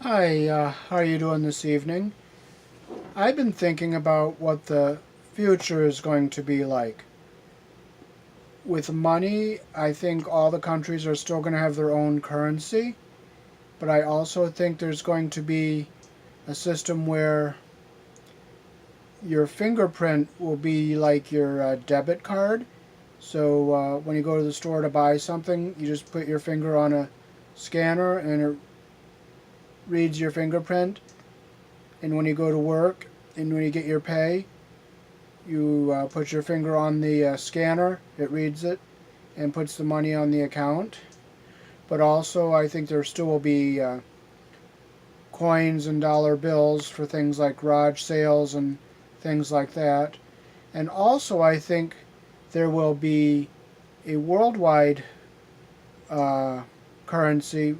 Hi, how are you doing this evening? I've been thinking about what the future is going to be like. With money, I think all the countries are still going to have their own currency, but I also think there's going to be a system where your fingerprint will be like your debit card. So when you go to the store to buy something, you just put your finger on a scanner and it reads your fingerprint. And when you go to work and when you get your pay, you put your finger on the scanner, it reads it, and puts the money on the account. But also, I think there still will be coins and dollar bills for things like garage sales and things like that. And also, I think there will be a worldwide uh, currency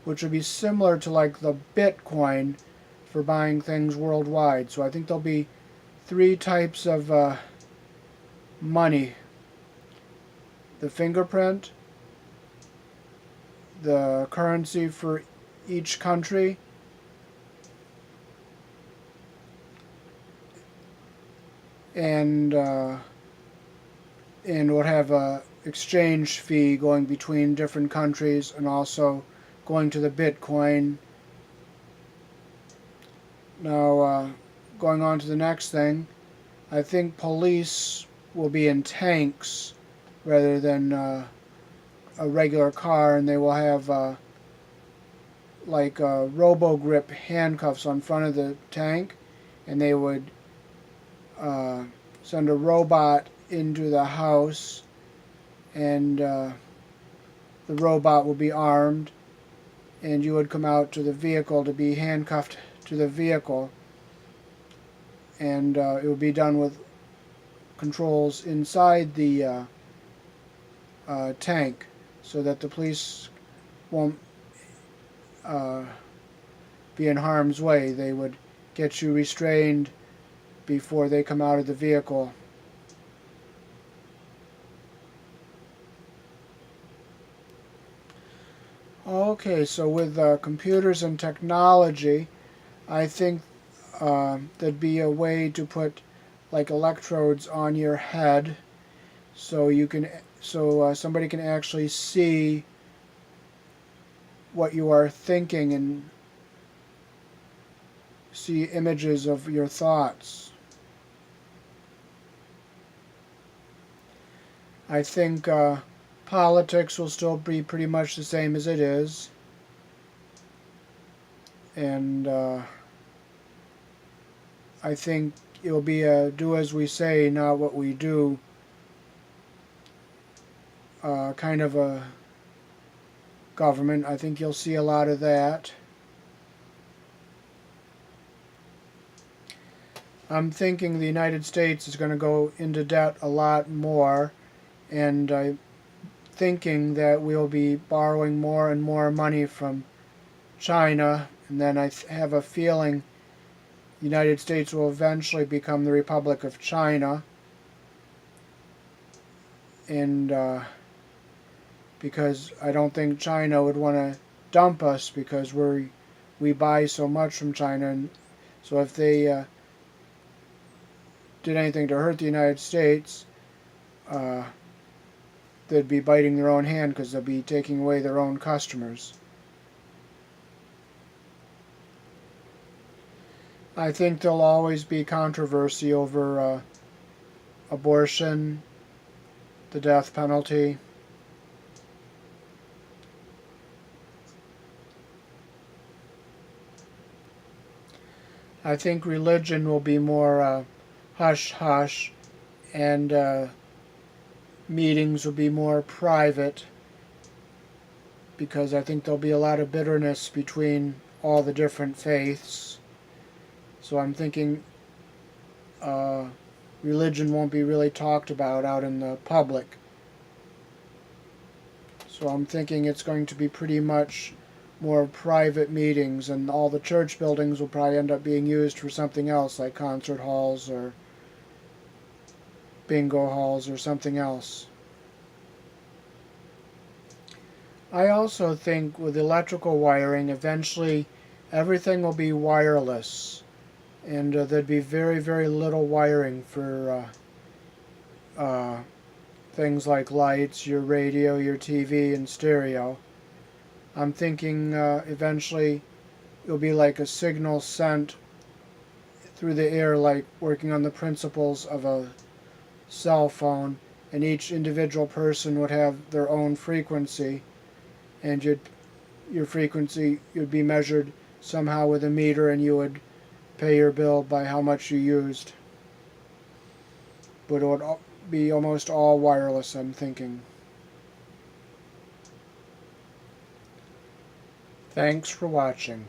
which would be similar to like the Bitcoin for buying things worldwide. So I think there'll be three types of money: the fingerprint, the currency for each country, and would have a exchange fee going between different countries, and also going to the Bitcoin. Now, going on to the next thing, I think police will be in tanks rather than a regular car, and they will have like robo grip handcuffs on front of the tank, and they would uh, send a robot into the house, and the robot will be armed, and you would come out to the vehicle to be handcuffed to the vehicle, and it would be done with controls inside the tank, so that the police won't uh, be in harm's way. They would get you restrained before they come out of the vehicle. Okay, so with computers and technology, I think there'd be a way to put like electrodes on your head, so you can somebody can actually see what you are thinking and see images of your thoughts. I think politics will still be pretty much the same as it is, and I think it'll be a do as we say, not what we do kind of a government. I think you'll see a lot of that. I'm thinking the United States is going to go into debt a lot more, and I'm thinking that we'll be borrowing more and more money from China, and then I have a feeling the United States will eventually become the Republic of China, and because I don't think China would want to dump us because we buy so much from China, and so if they did anything to hurt the United States, uh, they'd be biting their own hand because they'll be taking away their own customers. I think there'll always be controversy over abortion, the death penalty. I think religion will be more hush hush, and meetings will be more private, because I think there'll be a lot of bitterness between all the different faiths. So I'm thinking uh, religion won't be really talked about out in the public. So I'm thinking it's going to be pretty much more private meetings, and all the church buildings will probably end up being used for something else, like concert halls or bingo halls or something else. I also think with electrical wiring, eventually everything will be wireless, and there'd be very, very little wiring for things like lights, your radio, your TV, and stereo. I'm thinking eventually it'll be like a signal sent through the air, like working on the principles of a cell phone, and each individual person would have their own frequency, and your frequency would be measured somehow with a meter, and you would pay your bill by how much you used. But it would be almost all wireless, I'm thinking. Thanks for watching.